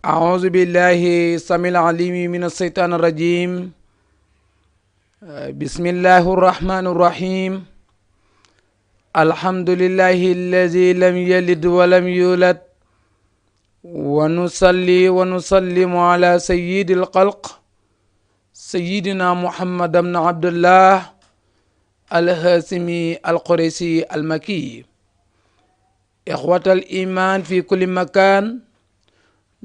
أعوذ بالله السميع العليم من الشيطان الرجيم بسم الله الرحمن الرحيم الحمد لله الذي لم يلد ولم يولد ونصلي ونسلم على سيد الخلق سيدنا محمد بن عبد الله الهاشمي القريشي المكي إخوة الإيمان في كل مكان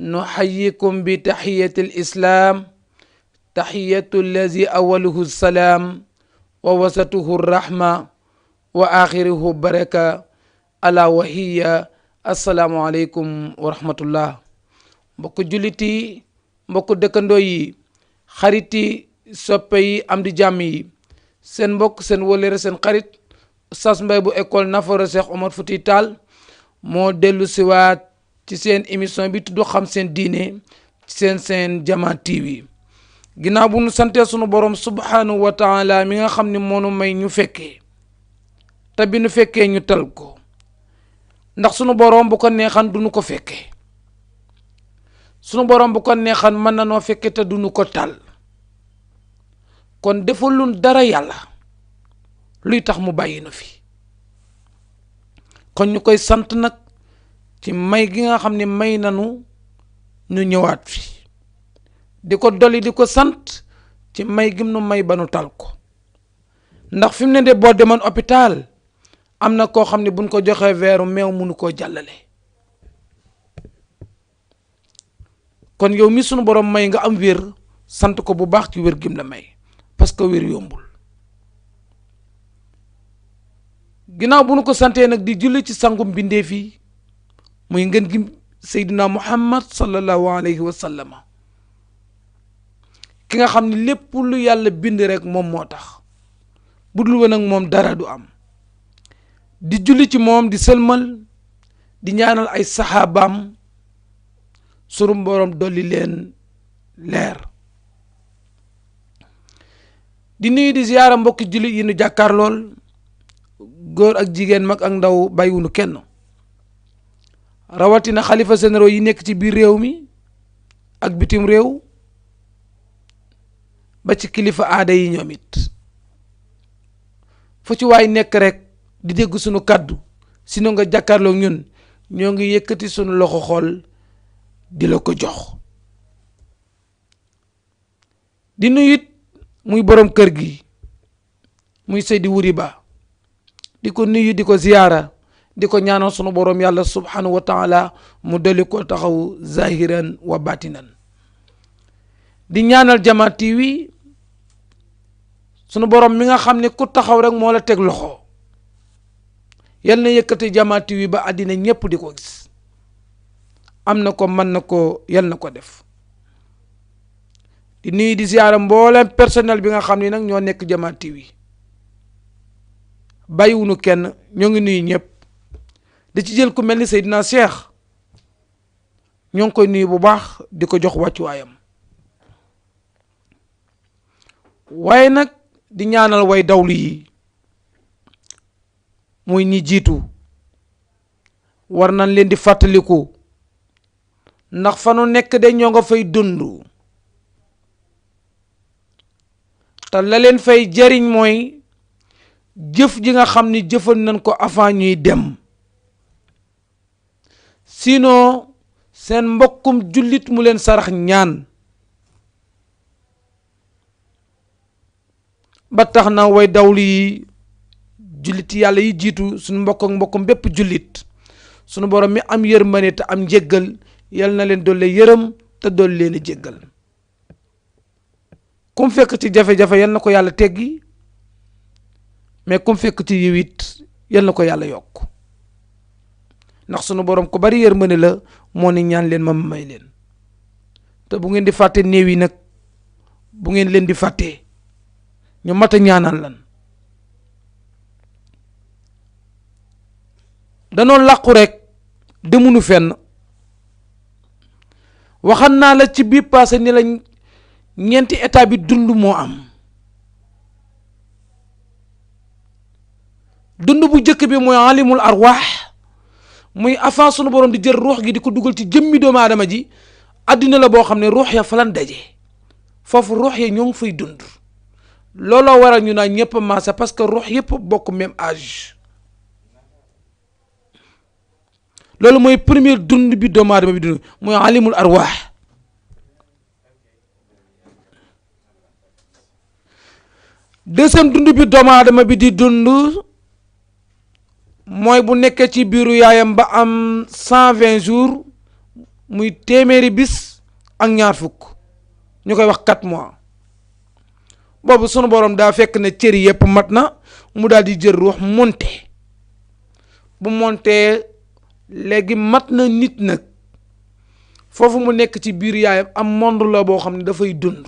نحييكم بتحية الإسلام تحية الذي أوله السلام ووسطه الرحمة وآخره بركة ألا وهي السلام عليكم ورحمة الله mbokk jullit yi mbokk dëkkandoo yi xarit yi soppe yi am di jàmm yi seen mbokk seen wóllëre seen xarit Oustaz Mbaye bu école Nafoore Cheikh Omar Fouti Tall moo dellu siwaat ci seen émission bi tudd xam seen diine ci seen Jama TV ginnaaw bu nu santee sunu borom subhanahu wa taala mi nga xam ne moonu may ñu fekkee te bi nu fekkee ñu tal ko ndax sunu borom bu ko neexan du nu ko fekkee sunu borom bu ko neexan mën na noo fekkee te du nu ko tal kon defalul dara yàlla luy tax mu bàyyi nu fi kon ñu koy sant nag ci may gi nga xam ne may nanu ñu ñëwaat fi di ko dolli di ko sant ci may gim nu may ba nu tal ko ndax fi mu ne de boo demoon hôpital am na koo xam ne buñ ko joxee weeru meew mënu koo jàllale kon yow mi sunu borom may nga am wér sant ko bu baax ci wér gim la may parce que wér yombul ginnaaw bu nu ko santee nag di julli ci sangum mbindeef yi muy ngeen gi Seydina Muhammad sallallahu alayhi wa sallam ki nga xam ne lépp lu yàlla bind rek moom moo tax bu dul woon ak moom dara du am di julli ci moom di sëlmal di ñaanal ay saxaabaam sunu borom dolli leen leer di nuyu di ziyaara mbokki julli yi nu jàkkaar lool góor ak jigéen mag ak ndaw bàyyiwunu kenn rawatina xalifa généraux yi nekk ci biir réew mi ak bitim réew ba ci kilifa aada yi ñoom it fu ci waay nekk rek di dégg sunu kàddu si no nga jàkkaarloo ñun ñoo ngi yëkkati sunu loxo xool di la ko jox di nuyu it muy borom kër gi muy Seydi Wuri Ba di ko nuyu di ko ziyaara di ko ñaanal sunu borom yàlla subhanahu wa taala mu dolli ko taxaw zahiran wa batinan di ñaanal Jama TV sunu borom mi nga xam ne ku taxaw rek moo la teg loxo yal na yëkkati Jama TV ba àddina ñépp di ko gis am na ko mën na ko yal na ko def di nuyu di ziyaara mboolem personnel bi nga xam ne nag ñoo nekk Jama TV bàyyiwunu kenn ñoo ngi nuyu ñëpp di ci jël ku mel ni Seydina Cheikh ñoo ngi koy nuyu bu baax di ko jox wàccuwaayam waaye nag di ñaanal way dawlu yi muy ñi jiitu war nañ leen di fàttaliku ndax fa nu nekk de ñoo nga fay dund te la leen fay jariñ mooy jëf ji nga xam ni jëfal nañ ko avant ñuy dem sinon seen mbokkum jullit mu leen sarax ñaan ba tax na way dawlu yi jullit yàlla yi jiitu suñu mbokk ak mbokkum bépp jullit suñu borom mi am yërmande te am njéggal yal na leen doole yërëm te doole leen a jéggal kum fekk ci jafe-jafe yal na ko yàlla teggi mais kum fekk ci yiw it yal na ko yàlla yokk ndax sunu borom ko bari yërmande la moo ni ñaan leen ma may leen te bu ngeen di fàtte néew yi nag bu ngeen leen di fàttee ñu mat a ñaanal lan danoo làqu rek demunu fenn waxan naa la ci biir passé ni la ñeenti état bi dund moo am dund bu jëkk bi mooy alimul arwaax muy avant sunu borom di jël ruux gi di ko dugal ci jëmmi doomu aadama ji addina la boo xam ne ruux ya fa lan daje foofu ruux ya ñoo ngi fay dund looloo waral ñu naan ñëpp maasa parce que ruux yëpp bokk même âge loolu mooy premier dund bi doomu aadama bi dund mooy alimul arwaax deuxième dund bi doomu aadama bi di dund mooy bu nekkee ci biiru yaayam ba am 120 jours muy téeméeri bis ak ñaar fukk ñu koy wax 4 mois boobu sunu borom daa fekk ne cër yëpp mat na mu daal di jël ruux monte bu monte léegi mat na nit nag foofu mu nekk ci biir yaayam am monde la boo xam ne dafay dund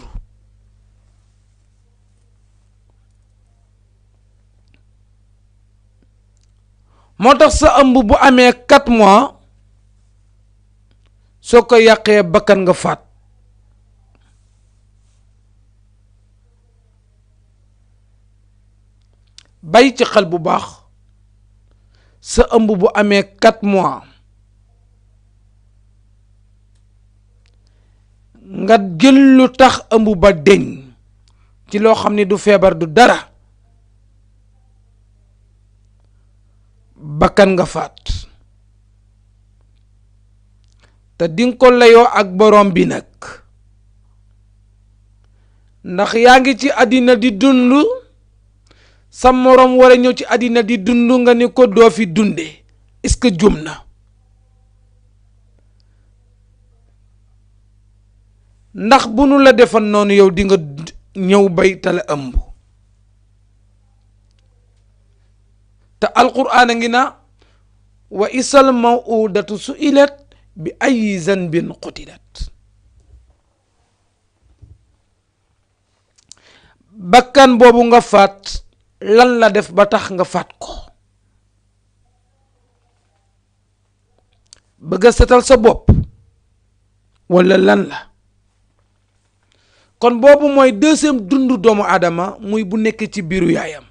moo tax sa ëmb bu amee 4 mois soo ko yàqee bakkan nga faat bàyyi ci xel bu baax sa ëmb bu amee 4 mois nga jël lu tax ëmb ba deñ ci loo xam ne du feebar du dara bakkan nga faat te dinga ko layoo ak borom bi nag ndax yaa ngi ci àddina di dund sa moroom war a ñëw ci àddina di dund nga ni ko doo fi dunde est-ce que jum na ndax bu nu la defan noonu yow di nga ñëw bay tala ëmb te alquraan a ngi na wa isal mawudatu su'ilat bi ay zanbin qutilat bakkan boobu nga faat lan la def ba tax nga faat ko bëgg a setal sa bopp walla lan la kon boobu mooy deuxième dundu doomu aadama muy bu nekk ci biiru yaayam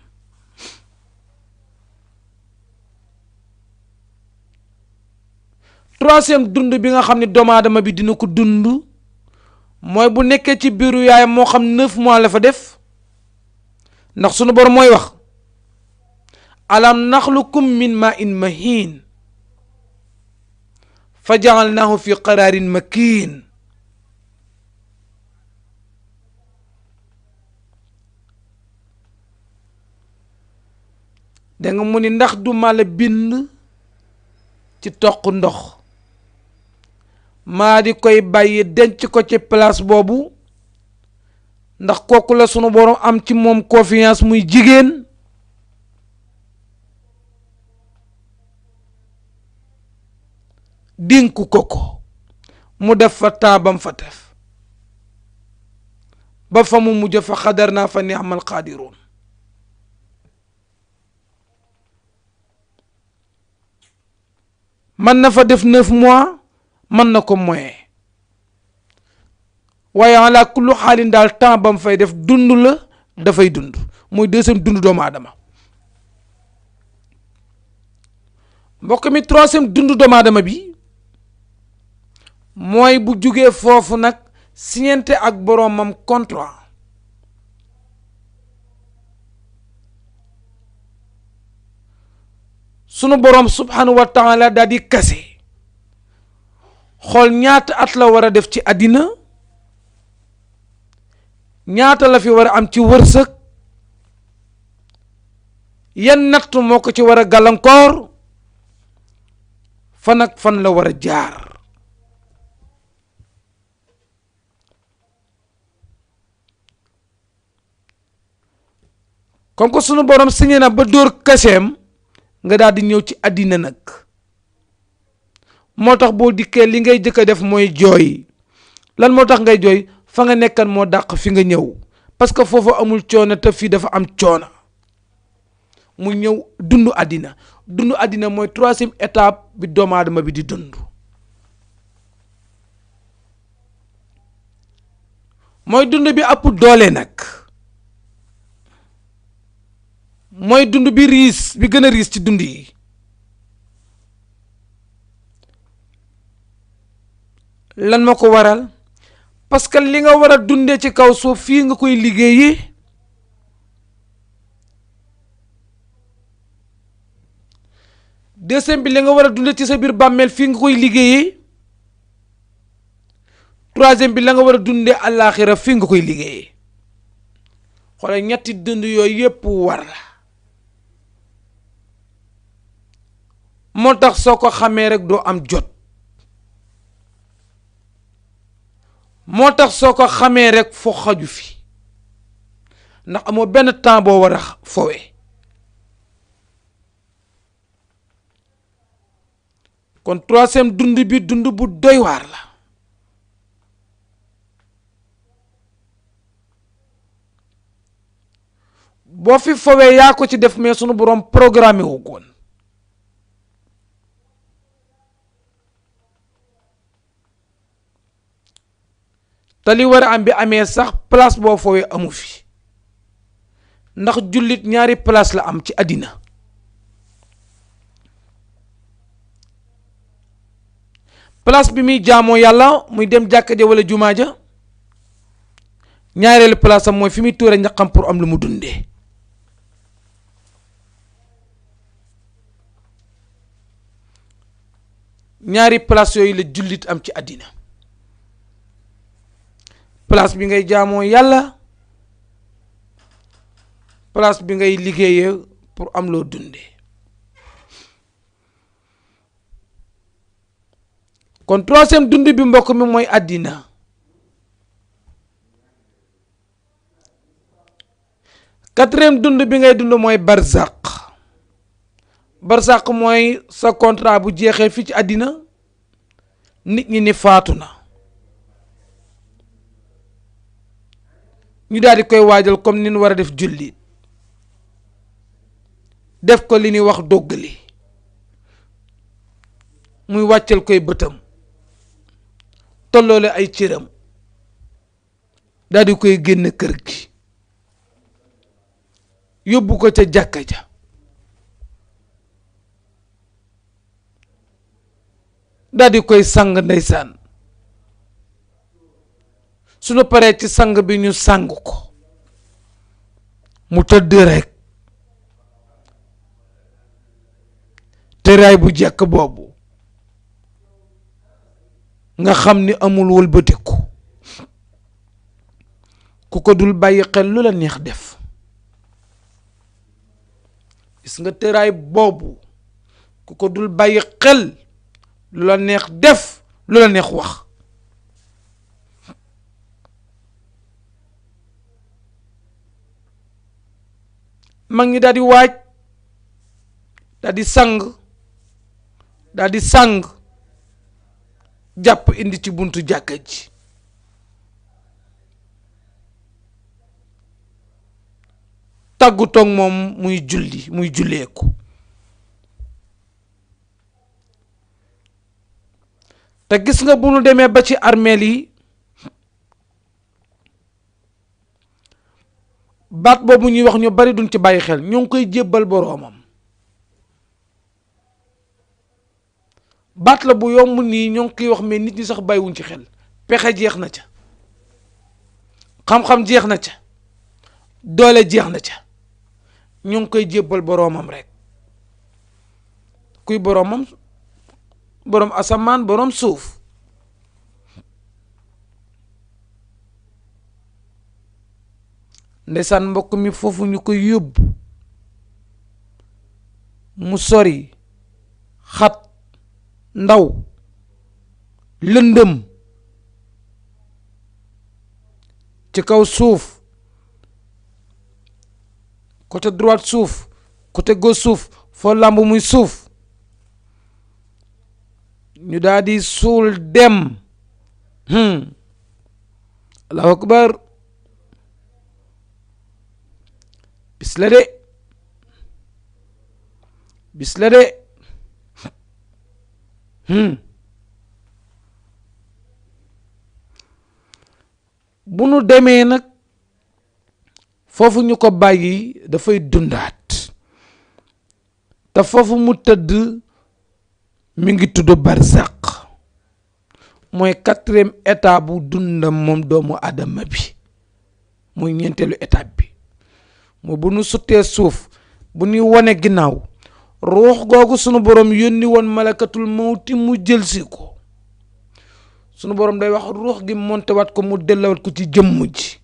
troisième dund bi nga xam ne doomu aadama bi dina ko dund mooy bu nekkee ci biiru yaayam moo xam 9 mois la fa def ndax sunu borom mooy wax alam naxlukum min ma'in mahin fa ja'alnahu fi qararin makin da nga mu ni ndax du ma la bind ci toq ndox maa di koy bàyyi denc ko ci place boobu ndax kooku la sunu borom am ci moom confiance muy jigéen dénk ko ko mu def fa temps bam fa def ba fa mu mujj fa xadar naa fa ni'mal qaadiruun mën na fa def 9 mois mën na ko moyen waaye ala kullu xaalin daal temps ba mu fay def dund la dafay dund muy deuxième dund doomu aadama mbokk mi troisième dund doomu aadama bi mooy bu jugee foofu nag siñente ak boroomam contrat sunu boroom subhanahu wa taala daal di kase xool ñaata at la war a def ci àddina ñaata la fi war a am ci wërsëg yan natt moo ko ci war a gàllankoor fan ak fan la war a jaar comme que sunu borom signé na ba dóor kaseem nga daal di ñëw ci àddina nag moo tax boo dikkee li ngay jëkk a def mooy jooy lan moo tax ngay jooy fa nga nekkan moo dàq fi nga ñëw parce que foofu amul coono te fii dafa am coono mu ñëw dundu àddina mooy troisième étape bi doomu aadama bi di dund mooy dund bi ëpp doole nag mooy dund bi riis bi gën a riis ci dund yi lan ma ko waral parce que li nga war a dundee ci kaw suuf fii nga koy liggéeyi. deuxième bi li nga war a dundee ci sa biir bàmmeel fii nga koy liggéeyi. troisième bi la nga war a dundee àllaaxira fii nga koy liggéeyi. xoolal ñetti dund yooyu yépp war la. moo tax soo ko xamee rek doo am jot. moo tax soo ko xamee rek foo xaju fi ndax amoo benn temps boo war a fowe. kon troisième dund bi dund bu doy waar la. boo fi fowee yaa ko ci def mais sunu boroom programme wu ko woon. te li war a am bi amee sax place boo fowee amu fi ndax jullit ñaari place la am ci àddina. place bi muy jaamoo yàlla muy dem jàkka ja wala jumaa ja ñaareelu place am mooy fi muy tuure ñaqam pour am lu mu dundee. ñaari place yooyu la jullit am ci àddina. place bi ngay jaamoo yàlla place bi ngay liggéeyee pour am loo dundee. kon troisième dund bi mbokk mi mooy àddina. quatrième dund bi ngay dund mooy barzaq. barzaq mooy sa contrat bu jeexee fii ci àddina nit ñi ni faatu na. ñu daal di koy waajal comme ni ñu war a def jullit def ko li ñuy wax doggali muy wàccal koy bëtam tolloole ay cëram daal di koy génn kër gi yóbbu ko ca jàkka ja daal di koy sang ndeysaan. suñu paree ci sang bi ñu sang ko mu tëdd rek tëraay bu jekk boobu nga xam ni amul wëlbatiku ku ko dul bàyyi xel lu la neex def. gis nga tëraay boobu ku ko dul bàyyi xel lu la neex def lu la neex wax. mag ñi daal di waaj daal di sang jàpp indi ci buntu jàkka ji tàggu toog moom muy julleeku. te gis nga bu nu demee ba ci armeel yi baat boobu ñuy wax ñu bari duñ ci bàyyi xel ñoo ngi koy jébbal boroomam. baat la bu yomb nii ñoo ngi koy wax mais nit ñi sax bàyyiwuñ ci xel. pexe jeex na ca xam-xam jeex na ca doole jeex na ca ñoo ngi koy jébbal boroomam rek. kuy boroomam boroom asamaan boroom suuf. ndeysaan mbokk mi foofu ñu koy yóbbu mu sori xat ndaw lëndëm ci kaw suuf côté droite suuf côté gauche suuf foo làmb muy suuf ñu daal di suul dem. allahu akbar. bis la de bis la de bu nu demee nag foofu ñu ko bàyyi dafay dundaat te foofu mu tëdd mi ngi tudd barzaq mooy 4e étape bu dundam moom doomu aadama bi mooy ñeenteelu étape bi moo bu nu suttee suuf bu ñuy wane ginnaaw ruux googu sunu borom yónni woon malakatul mawti mu jël si ko sunu borom day wax ruux gi monté waat ko mu dellawat ko ci jëmm ji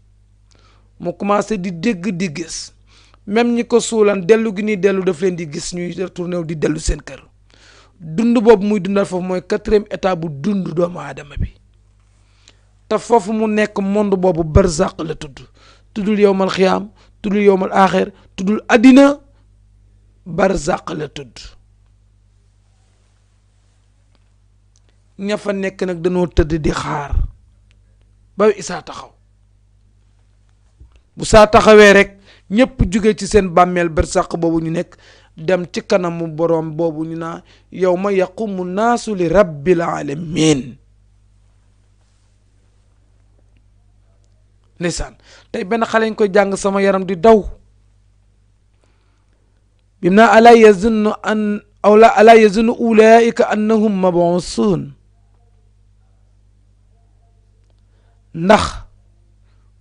mu commencé di dégg di gis même ñi ko suulan dellu gi nii dellu daf leen di gis ñuy retourné di dellu seen kër dund boobu muy dundal foofu mooy 4e étape bu dund doomu aadama bi te foofu mu nekk monde boobu barzaq la tuddul yowmal xiyaam tuddul yowmal aaxir tuddul addina barzaq la tudd ña fa nekk nag dañoo tëdd di xaar ba isaa taxaw bu saa taxawee rek ñëpp jóge ci seen bàmmeel barzaq boobu ñu nekk dem ci kanamu boroom boobu ñu naa yawma yaqumu naasu li rabbil alamin ndeysaan tey benn xale ñu koy jàng sama yaram di daw bim naa alaa yazunnu an awla alaa yazunnu ulaika annahum mabuusun ndax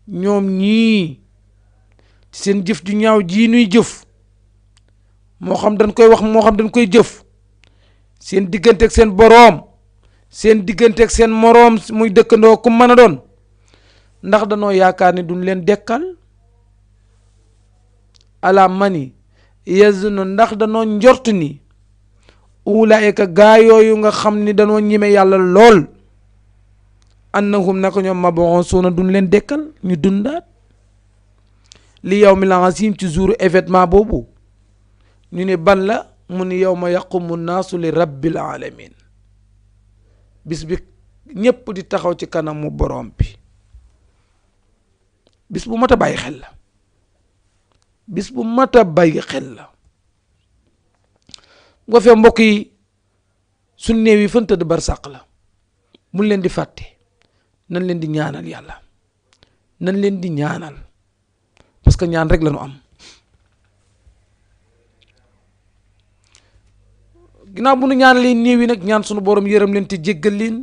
ñoom ñii seen jëf ju ñaaw jii nuy jëf moo xam dañ koy wax moo xam dañ koy jëf seen digganteeg seen boroom seen digganteeg seen moroom muy dëkkandoo ku mën a doon ndax danoo yaakaar ni duñ leen dekkal ala mani yazunnu ndax danoo njort ni ulaayika gaa yooyu nga xam ni danoo ñime yàlla lool annahum naka ñoom mabuusuuna duñ leen dekkal ñu dundaat li yawmil azim ci jour événement boobu ñu ne ban la mu ni yawma yaqumu naasu li rabbil alamin bis bi ñépp di taxaw ci kanamu boroom bi bis bu mat a bàyyi xel la bis bu mat a bàyyi xel la nga fee mbokk yi suñ néew yi fan tëdd barsàq la mun leen di fàtte nan leen di ñaanal yàlla nan leen di ñaanal parce que ñaan rek la ñu am ginnaaw bu nu ñaanalee néew yi nag ñaan sunu borom yërëm leen te jéggal leen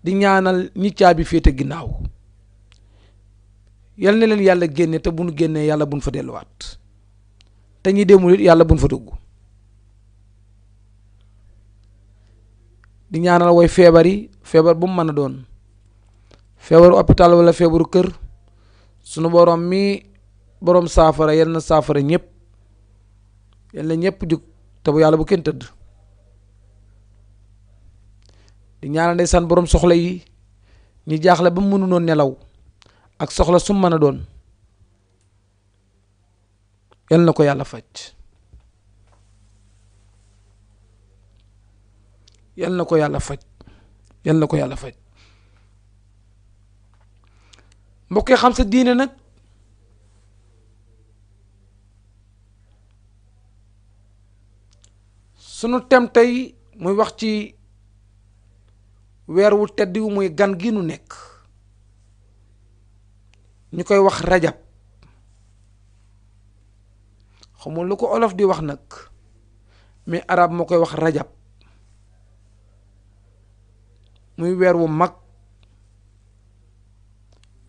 di ñaanal ñi caabi féete ginnaaw yal na leen yàlla génne te bu nu génnee yàlla bu nu fa delluwaat te ñi demul it yàlla bu nu fa dugg di ñaanal way feebar yi feebar bu mu mën a doon feebaru hôpital wala feebaru kër sunu borom mi borom saafara yal na saafara ñëpp yal na ñëpp jug te bu yàlla bu kenn tëdd di ñaanal ndeysaan borom soxla yi ñi jaaxle ba mu mënunoon nelaw ak soxla su mën a doon yal na ko yàlla faj yal na ko yàlla faj yal na ko yàlla faj mbokk yi xam sa diine nag sunu tem tey muy wax ci weer wu tedd wu muy gan gi nu nekk ñu koy wax rajab xamul lu ko olof di wax nag mais arab moo koy wax rajab muy weer wu mag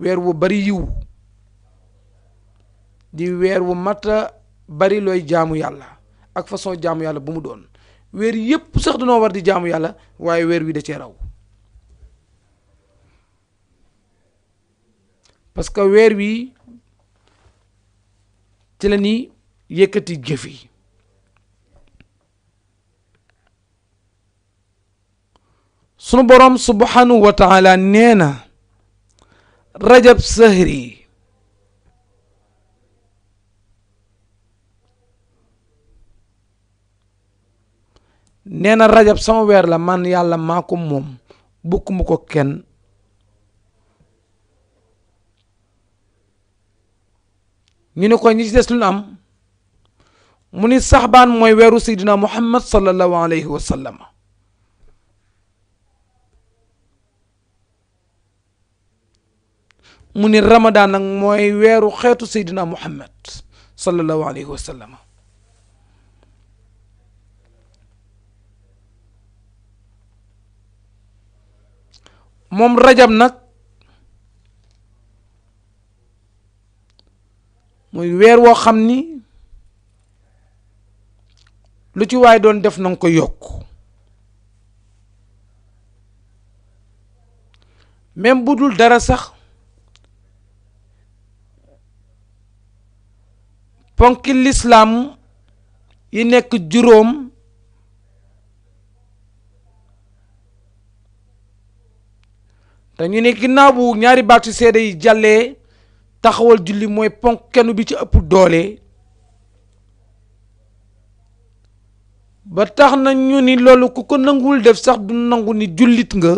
weer wu bari yiw di weer wu mata bari looy jaamu yàlla ak façon jaamu yàlla bu mu doon weer yépp sax dañoo war di jaamu yàlla waaye weer wi da cee raw parce que weer wi ci la ni yëkkati jëf yi sunu borom subhanahu wa taala nee na rajab sahri nee na rajab sama weer la man yàlla maa ko moom bukkuma ko kenn ñu ne ko ñi ci des lu am mu ni saxbaan mooy weeru seydina muhammad sallallahu alayhi wa sallam mu ni ramadaan nag mooy weeru xeetu seydina muhammad sallallahu alayhi wa sallam moom rajab nag muy weer woo xam ni lu ci waay doon def na nga ko yokk, même bu dul dara sax ponki lislaam yi nekk juróom te ñu ne ginnaaw bu ñaari baatu seede yi jàllee taxawal julli mooy ponk kenn bi ci ëpp doole, ba tax na ñu ni loolu ku ko nanguwul def sax du nangu ni jullit nga.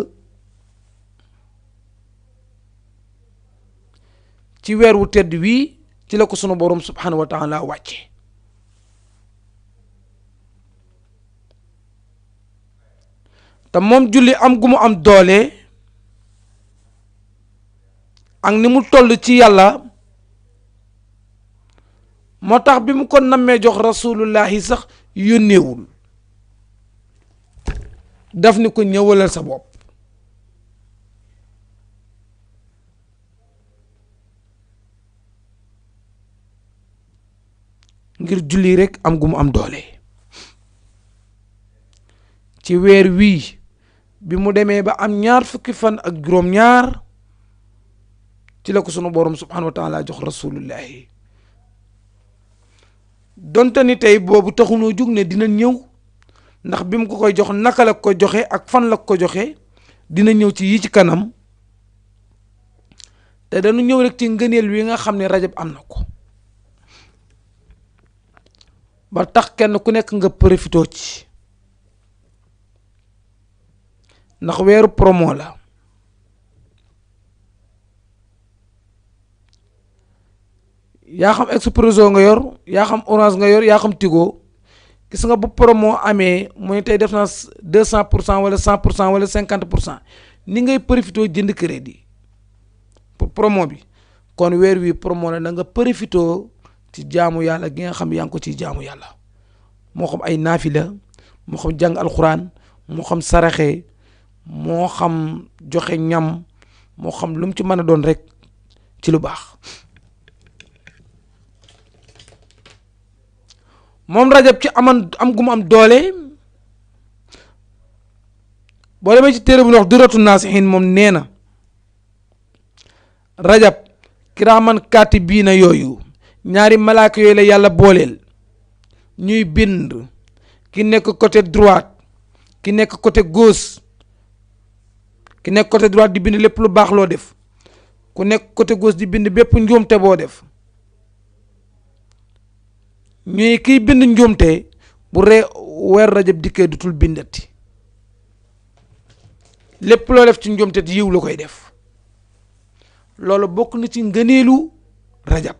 ci weer wu tedd wii ci la ko sunu borom subhanahu wa taala wàcce. te moom julli am gu mu am doole ak ni mu toll ci yàlla moo tax bi mu ko nammee jox rasulullahi sax yónneewul, daf ni ko ñëwalal sa bopp. ngir julli rek am gu mu am doole. ci weer wii bi mu demee ba am ñaar fukki fan ak juróom-ñaar ci la ko sunu borom subhanahu wa taala jox rasulullahi. donte ni tey boobu taxunoo jug ne dina ñëw, ndax bi mu ko koy jox naka la ko joxe ak fan la ko joxe dina ñëw ci yi ci kanam, te dañu ñëw rek ci ngëneel wi nga xam ne rajab am na ko, ba tax kenn ku nekk nga profitoo ci, ndax weeru promo la. yaa xam Expresso nga yor, yaa xam Orange nga yor, yaa xam Tigo, gis nga bu promo amee mooy tey def naa 200% wala 100% wala 50%, ni ngay profitoo jënd crédit pour promo bi. kon weer wi promo la na nga profitoo ci jaamu yàlla gi nga xam yaa ngi ko ci jaamu yàlla, moo xam ay naafila, moo xam jàng alxuraan, moo xam saraxe, moo xam joxe ñam, moo xam lu mu ci mën a doon rek ci lu baax. moom rajab ci am gu mu am doole, boo demee ci téere bu ñuy wax Durratu Naasihin moom nee na rajab kiraaman kaatibiina yooyu ñaari malaaka yooyu la yàlla booleel ñuy bind, ki nekk côté droite ki nekk côté gauche. ki nekk côté droite di bind lépp lu baax loo def, ku nekk côté gauche di bind bépp njuumte boo def. ñuy kiy bind njuumte bu weer rajab dikkee dutul bindati, lépp loo def ci njuumte yiw la koy def. loolu bokk na ci ngëneelu rajab.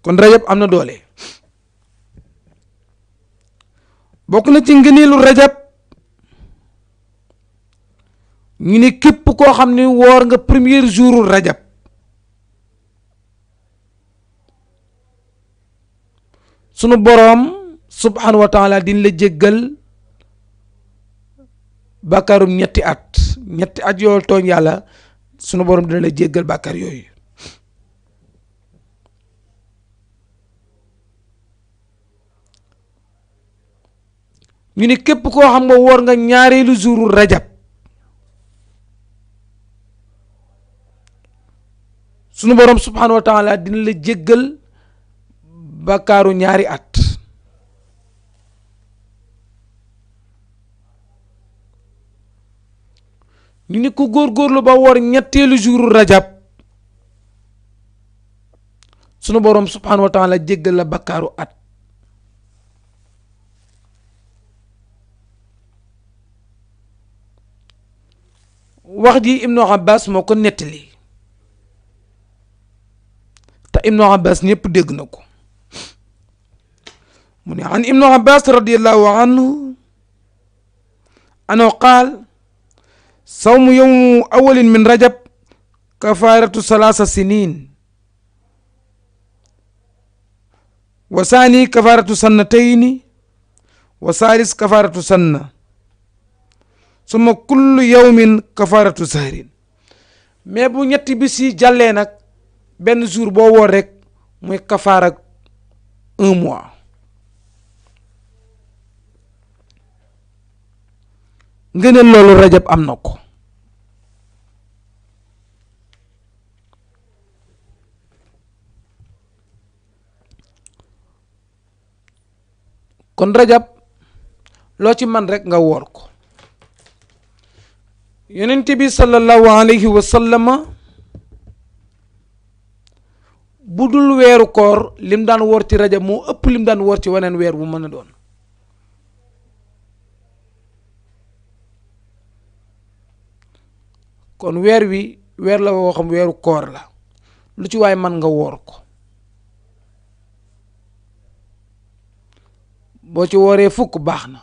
kon rajab am na doole. bokk na ci ngëneelu rajab ñu ne képp koo xam ne woor nga premier jour rajab sunu boroom subhanahu wa taala dina la jéggal bàkkaarum ñetti at yoo tooñ yàlla, sunu boroom dina la jéggal bàkkaar yooyu. ñu ne képp koo xam nga woor nga ñaareelu jouru rajab sunu borom subhanahu wa taala dina la jéggal bakkaaru ñaari at. ñu ni ko góorgóorlu ba woor ñetteelu jouru rajab sunu borom subhanahu wa taala jéggal la bakkaaru at. wax ji Ibnu Abbas moo ko nettali te Ibnu Abbas ñëpp dégg na ko mu ne an Ibnu Abbas radiyallahu anhu annahu qaal sawmu yawmu awwalin min rajab kafaratu salaasa sinin wa saani kafaratu sannatayni wa saalis kafaratu sanna suma kullu yawmin kafaratu sahrin mais bu ñetti bis yi jàllee nag benn jour boo woor rek muy kafaara 1 mois. ngëneel loolu rajab am na ko. kon rajab loo ci man rek nga woor ko. yonent bi sallallahu alayhi wa sallama bu dul weeru koor lim daan woor ci rajab moo ëpp lim daan woor ci weneen weer bu mën a doon. kon weer wi weer la woo xam weeru koor la lu ci waay man nga woor ko. boo ci wooree fukk baax na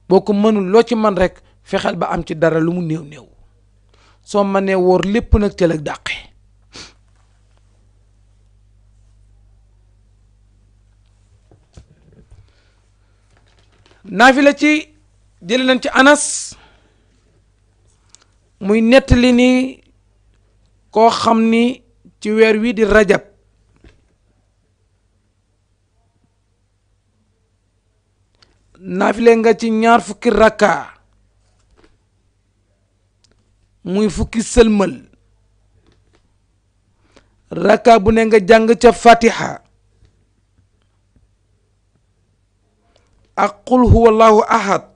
boo ko mënul loo ci man rek fexeel ba am ci dara lu mu néew néew soo mënee woor lépp nag ca la dàqe. naafila ci jële nañ ci Anas muy nettali ni koo xam ni ci weer wi di rajab naafile nga ci 20 rakka muy fukki sëlmal rakka bu ne nga jàng ca fatiha ak qul huwa allahu ahad.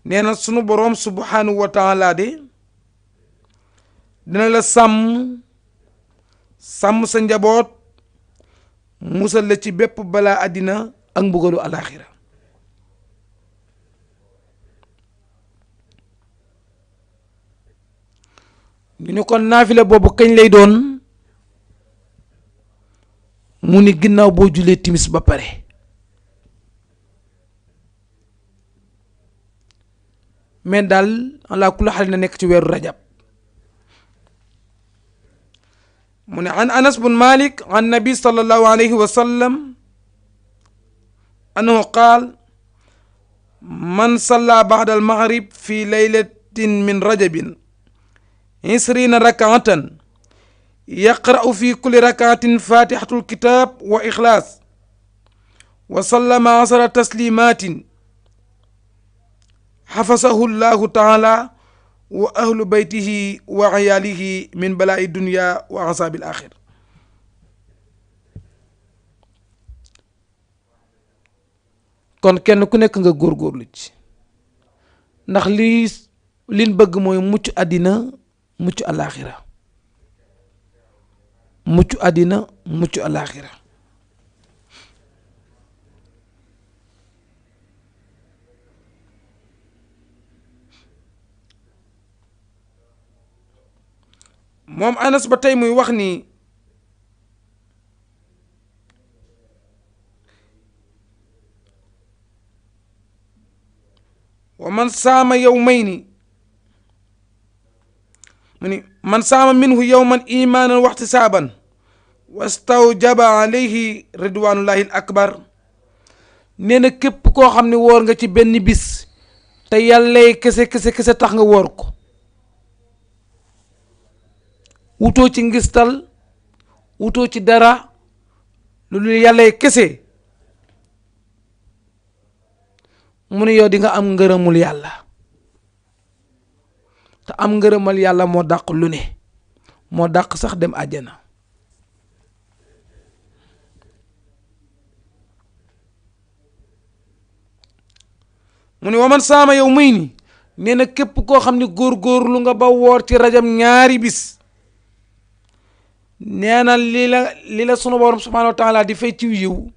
nee na sunu boroom subhanahu wa taala de dina la sàmm sa njaboot musal la ci bépp balaa àddina ak mbugalu alaxira. ñu ne kon naafila boobu kañ lay doon mu ni ginnaaw boo julee timis ba pare. mais daal ala kulli xaal na nekk ci weeru rajab. mu ne an Anas bun Malik an nabi sallallahu alayhi wa sallam annahu qaal man salla ba'da al maghrib fi laylatin min rajabin 20 rak'atan yaqra'u fi kulli rak'atin fatihatul kitab wa ikhlas wa sallama 10 taslimatin xafasahu llahu taala wa ahlu baytihi wa ayaalihi min balaa'i dunya wa asaabil axir. kon kenn ku nekk nga góorgóorlu ci ndax liñ bëgg mooy mucc àddina mucc alaaxira mucc àddina mucc alaaxira. moom Anas ba tey muy wax ni wa man saama yawmayni mu ni man saama minhu yawman imaanan wa ihtisaaban wastawjaba alayhi ridwanullahi al akbar. nee na képp koo xam ne woor nga ci benn bis te yàllay kese tax nga woor ko wutoo ci ngistal wutoo ci dara lu dul yàllay kese mu ne yow di nga am ngërëmul yàlla te am ngërëmal yàlla moo dàq lu ne moo dàq sax dem àjjana. mu ne waman saama yow muy ni nee na képp koo xam ne góorgóorlu nga ba woor ci rajab 2 bis nee na li la sunu borom subhanahu wa taala di fay ci yiw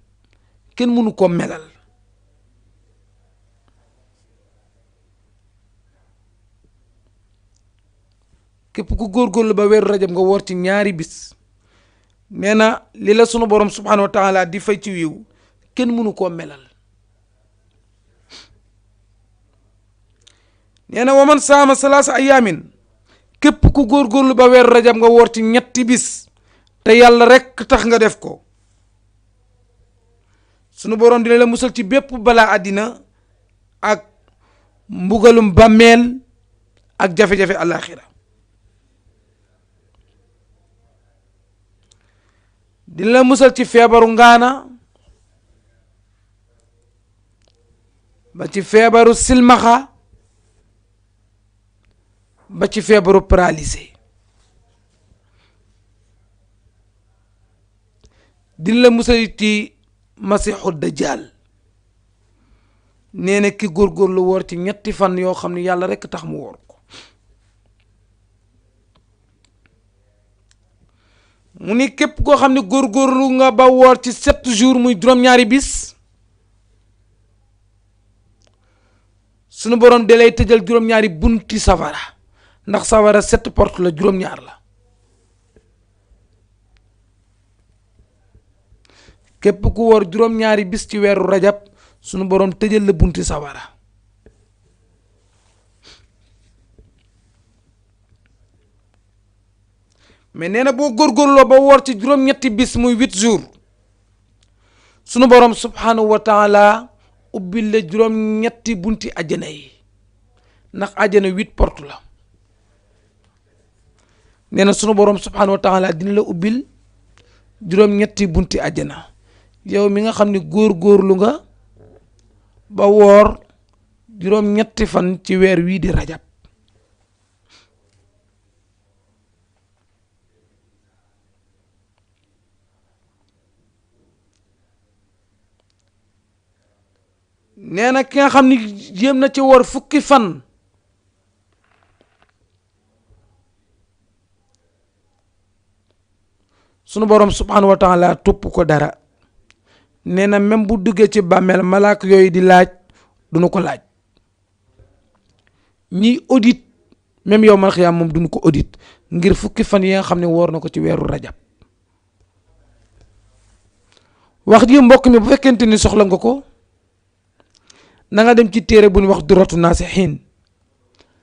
kenn mënu ko melal. képp ku góorgóorlu ba weeru rajab nga woor ci 2 bis nee na li la sunu borom subhanahu wa taala di fay ci yiw kenn mënu koo melal. nee na waman saama 3 ayaamin képp ku góorgóorlu ba weeru rajab nga woor ci 3 bis te yàlla rekk tax nga def ko sunu borom dina la musal ci bépp balaa àddina ak mbugalum bàmmeel ak jafe-jafe àllaaxira. dina la musal ci feebaru ngaana ba ci feebaru silmaxa ba ci feebaru paralysé. dina la musal ci masixu dajjal. nee na ki góorgóorlu woor ci ñetti fan yoo xam ne yàlla rekk tax mu woor ko. mu ni képp koo xam ne góorgóorlu nga ba woor ci 7 jours muy juróom-ñaari bis sunu borom da lay tëjal juróom-ñaari bunti safara ndax safara 7 porte la juróom-ñaar la. képp ku woor juróom-ñaari bis ci weeru rajab sunu borom tëjal la bunti safara. mais nee na boo góorgóorloo ba woor ci juróom-ñetti bis muy 8 jours sunu borom subhanahu wa taala ubbil la juróom-ñetti bunti àjjana yi ndax àjjana 8 porte la. nee na sunu borom subhanahu wa taala dina la ubbil juróom-ñetti bunti àjjana yow mi nga xam ne góorgóorlu nga ba woor juróom-ñetti fan ci weer wii di rajab. nee na ki nga xam ni jéem na ci woor fukki fan sunu borom subhanahu wa taala topp ko dara. nee na même bu duggee ci bàmmeel malaak yooyu di laaj duñu ko laaj. ñiy audit même yow mal xiyaam moom duñu ko audit ngir fukki fan yi nga xam ne woor na ko ci weeru rajab. wax ji mbokk mi bu fekkente ni soxla nga ko na nga dem ci téere bu ñu wax duratu naasixiin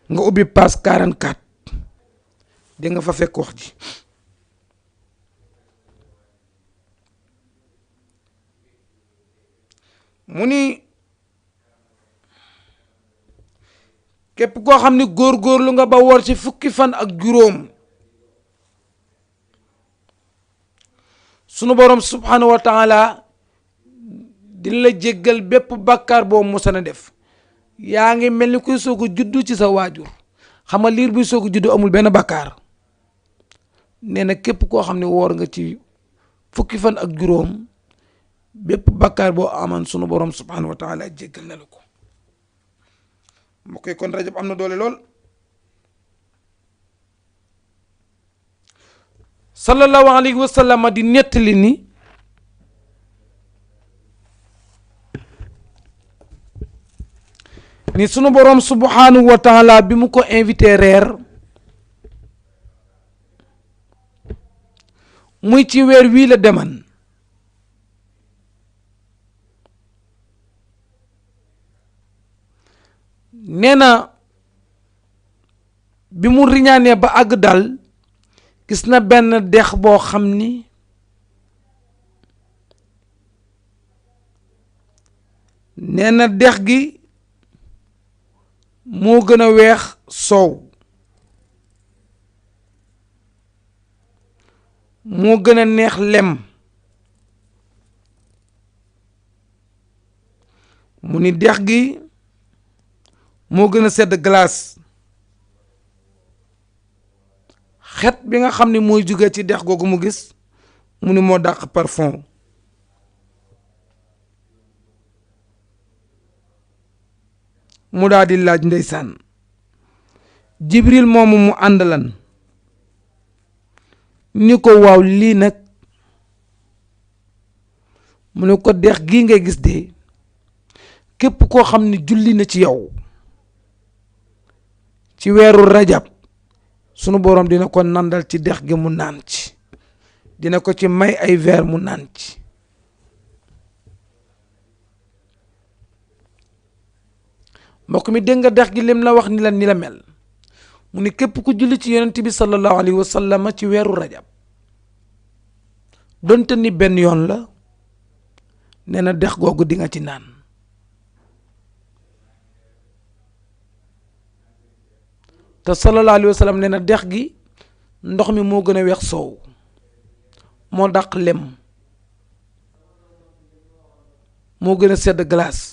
nga ubbi page 44 di nga fa fekk wax ji. mu ni képp koo xam ni góorgóorlu nga ba woor ci fukki fan ak juróom sunu borom subhanahu wa taala dina la jéggal bépp bàkkaar boo mosana def. yaa ngi mel ni kuy soog a juddu ci sa waajur xam nga liir buy soog a juddu amul benn bàkkaar. nee na képp koo xam ne woor nga ci fukki fan ak juróom bépp bàkkaar boo amoon sunu borom subhanahu wa taala jéggal na la ko. mbokk yi kon rajab am na doole lool. sallallahu alayhi wa sallam di nettali ni sunu borom subhanahu wa taala bi mu ko invité reer muy ci weer wii la deman nee na bi mu riñaanee ba àgg dal gis na benn dex boo xam ni nee na dex gi moo gën a weex soow moo gën a neex lem mu ni dex gi moo gën a sedd glace xet bi nga xam ne mooy jóge ci dex googu mu gis mu ni moo dàq parfum mu daal di laaj ndeysaan jibril moomu mu àndalan ni ko waaw lii nag mu ne ko dex gii ngay gis de képp koo xam ne julli na ci yow ci weeru rajab sunu boroom dina ko nandal ci dex gi mu naan ci dina ko ci may ay verre mu naan ci mbokk mi dégg nga dex gi lim la wax ni la mel mu ni képp ku julli ci yonent bi sallallahu alayhi wa sallam ci weeru rajab donte ni benn yoon la nee na dex googu di nga ci naan te sallallahu alayhi wa sallam nee na dex gi ndox mi moo gën a weex soow moo dàq lem moo gën a sedd glace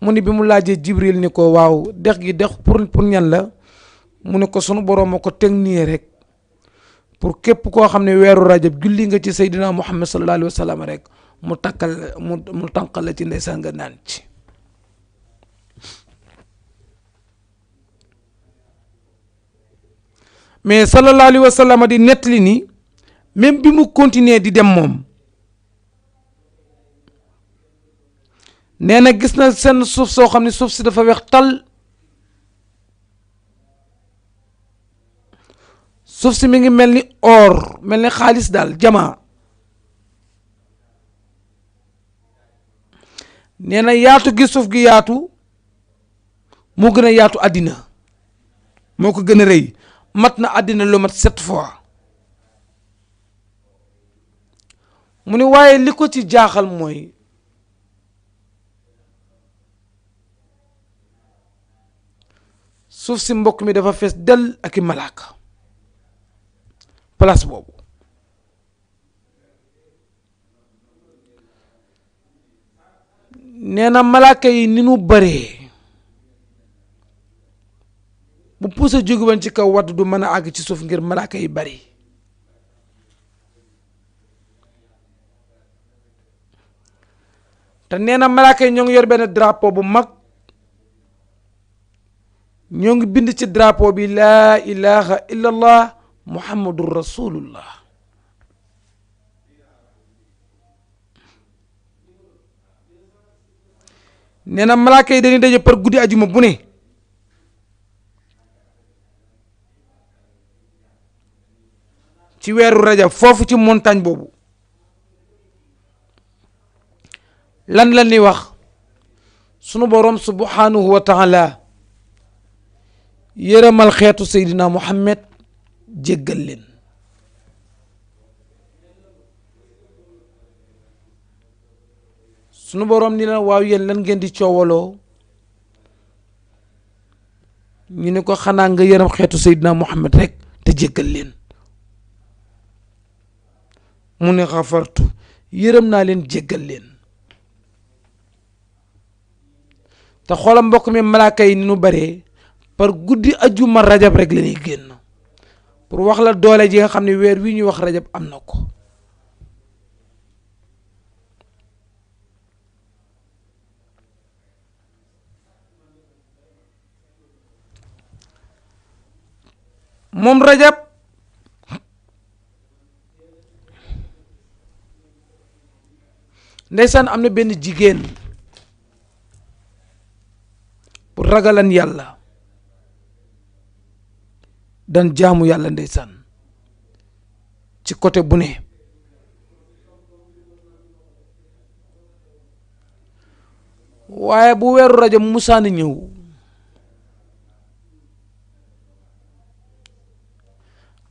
mu ni bi mu laajee Jibril ni ko waaw dex gi dex pour ñan la mu ne ko sunu boroom a ko teg nii rek pour képp koo xam ne weeru rajab julli nga ci Seydina Muhammad sallallahu alayhi wa sallam rek mu tànqal la ci ndeysaan nga naan ci mais sallallahu alayhi wa sallam di nettali ni même bi mu continuer di dem moom nee na gis na seen suuf soo xam ne suuf si dafa weex tal suuf si mi ngi mel ni or mel ni xaalis daal jamaa nee na yaatu gi suuf gi yaatu moo gën a yaatu àddina moo ko gën a rëy mat na àddina lu mat 7 fois mu ne waaye li ko ci jaaxal mooy suuf si mbokk mi dafa fees del ak i malaaka place boobu nee na malaaka yi ni nu bëree bu puusa jóge woon ci kaw wadd du mën a àgg ci suuf ngir malaaka yi bari te nee na malaaka yi ñoo ngi yor benn drapeau bu mag ñoo ngi bind ci drapeau bi laa ilaha illa allah muhammadur rasulullah nee na malaaka yi dañuy daje par guddi ajuma bu ne ci weeru rajab foofu ci montagne boobu lan la ñuy wax sunu boroom subhanahu wa taala yërëmal xeetu Seydina Muhammad jéggal leen sunu boroom ni la waaw yéen lan ngeen di coowaloo ñu ne ko xanaa nga yërëm xeetu Seydina Muhammad rek te jéggal leen mu ne xafartu yërëm naa leen jéggal leen te xoolam mbokk mi malaaka yi ni nu baree par guddi ajuma rajab rek la ñuy génn pour wax la doole ji nga xam ne weer wi ñuy wax rajab am na ko moom rajab ndeysaan am na benn jigéen pour ragalan yàlla dan jaamu yàlla ndeysaan ci côté bu ne waaye bu weeru rajab musaani ñëw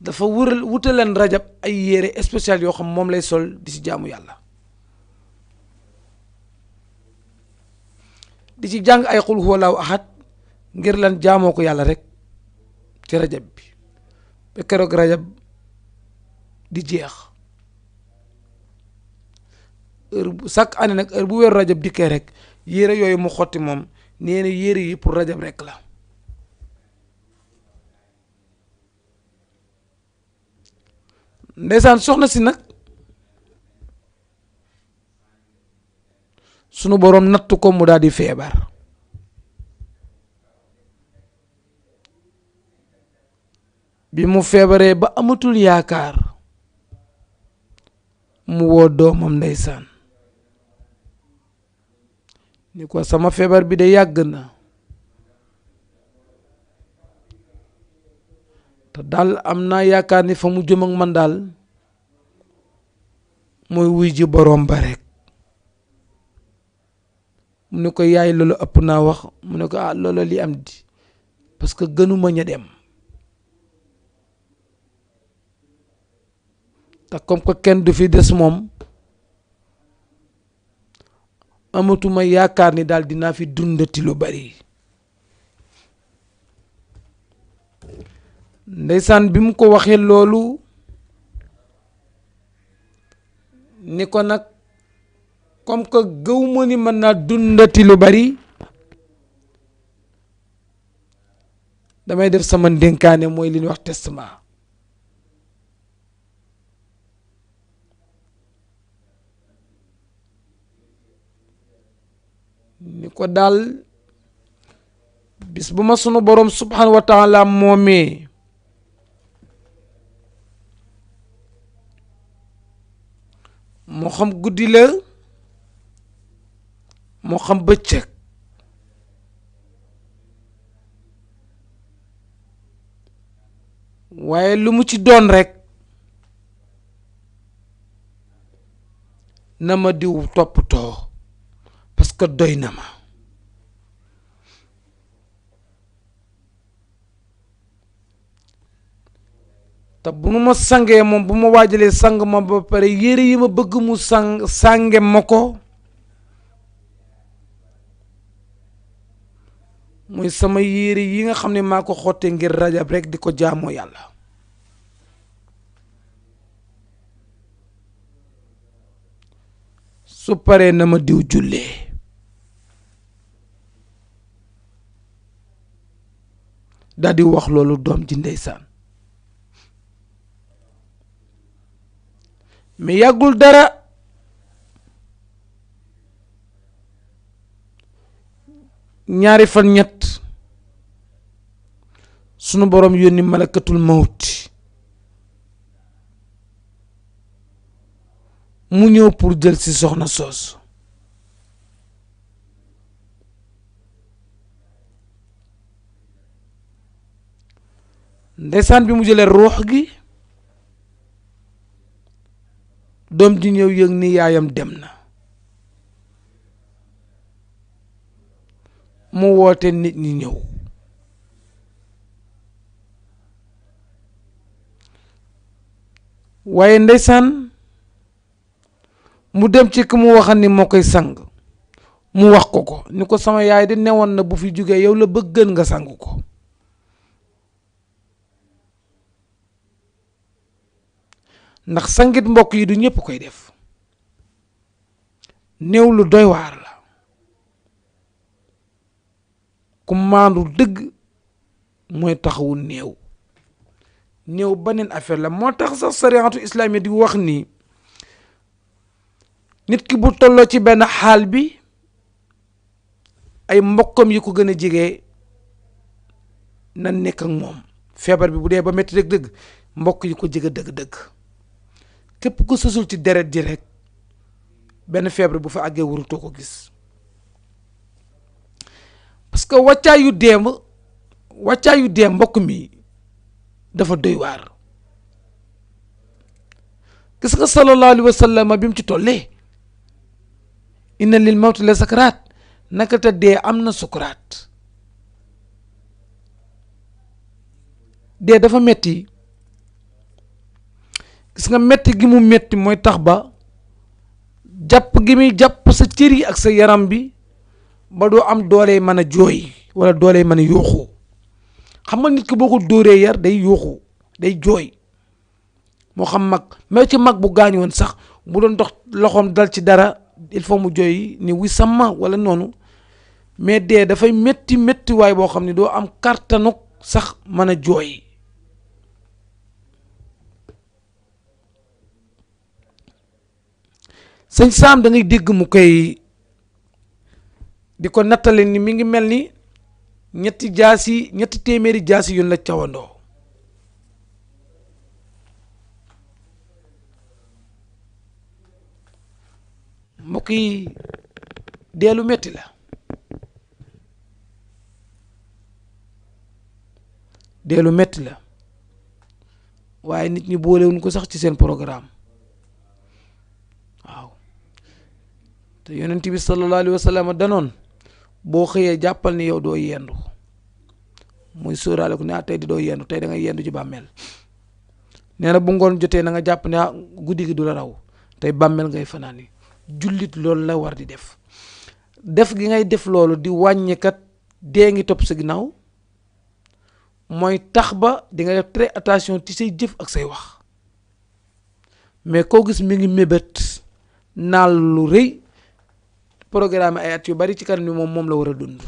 dafa wutaleen rajab ay yére spécial yoo xam moom lay sol di ci jaamu yàlla di ci jàng ay xul huwallaahu ahad ngir lan jaamoo ko yàlla rek ci rajab bi ba keroog rajab di jeex chaque année nag heure bu weeru rajab dikkee rek yére yooyu mu xotti moom nee na yére yi pour rajab rek la ndeysaan soxna si nag sunu boroom nattu ko mu daal di feebar bi mu feebaree ba amatul yaakaar mu woo doomam ndeysaan ni ko sama feebar bi de yàgg na te daal am naa yaakaar ni fa mu jëm ak man daal mooy wuy ji boroom ba rek mu ne ko yaay loolu ëpp naa wax mu ne ko loolu li am di parce que gënuma ña dem te comme que kenn du fi des moom amatuma yaakaar ni daal dinaa fi dundati lu bari. ndeysaan bi mu ko waxee loolu ni ko nag comme que gëw ma ni mën naa dundati lu bari damay def sama ndénkaane mooy li ñuy wax testament. ni ko daal bis bu ma sunu boroom subhanahu wa taala moomee moo xam guddi la moo xam bëccëg waaye lu mu ci doon rekk na ma diw toppatoo parce que doy na ma. te bu nu ma sangee moom bu ma waajalee sang ma ba pare yére yi ma bëgg mu sange ma ko muy sama yére yi nga xam ne maa ko xotte ngir rajab rek di ko jaamoo yàlla. su paree na ma diw jullee daal di wax loolu doom ji ndeysaan. mais yàggul dara ñaari fan ñett sunu boroom yónni malakatul mawti mu ñëw pour jël ci soxna soosu. ndeysaan bi mu jëlee ruux gi doom ji ñëw yëg ni yaayam dem na mu woote nit ñi ñëw waaye ndeysaan mu dem ci ki mu waxal ni moo koy sang mu wax ko ni ko sama yaay di newoon na bu fi jógee yow la bëggan nga sang ko. ndax sangit mbokk yi du ñëpp koy def néew lu doy waar la ku maandu dëgg mooy taxawu néew beneen affaire la moo tax sax sariatu islaami di wax ni nit ki bu tolloo ci benn xaal bi ay mbokkam yi ko gën a jege na nekk ak moom feebar bi bu dee ba metti dëgg-dëgg mbokk yi ko jege dëgg-dëgg képp ku sësul ci deret ji rek benn feebar bu fa àggee warutoo ko gis parce que wàccaayu dee mbokk mi dafa doy waar. gis nga sallallahu alayhi wa sallam bi mu ci tollee inna lil mawti la sakaraat naka te dee am na sukuraat. dee dafa metti gis nga metti gi mu metti mooy tax ba jàpp gi muy jàpp sa cër yi ak sa yaram bi ba doo am doole mën a jooy wala doole mën a yuuxu. xam nga nit ki boo ko dóoree yar day yuuxu day jooy moo xam mag mais ci mag bu gaañu woon sax bu doon dox loxoom dal ci dara il faut mu jooy ni wi sama wala noonu mais dee dafay metti waay boo xam ne doo am kàttanug sax mën a jooy. sëñ Saam da ngay dégg mu koy di ko nattale ni mi ngi mel ni ñetti téeméeri jaasi yoon la cawandoo. mbokk yi deelu metti la deelu metti la waaye nit ñi boolewuñ ko sax ci seen programme. waaw te yonent bi sallallahu alayhi wa sallam danoon boo xëyee jàppal ni yow doo yendu muy sóoraale ko ne tey di doo yendu tey da nga yendu ci bàmmeel. nee na bu ngoon jotee na nga jàpp ne guddi gi du la raw tey bàmmeel ngay fanaan yi. jullit loolu la war di def def gi ngay def loolu di wàññi kat dee ngi topp sa ginnaaw mooy tax ba di nga def très attention ci say jëf ak say wax mais koo gis mi ngi mébét naal lu rëy programme ay at yu bari ci kanam ni moom la war a dund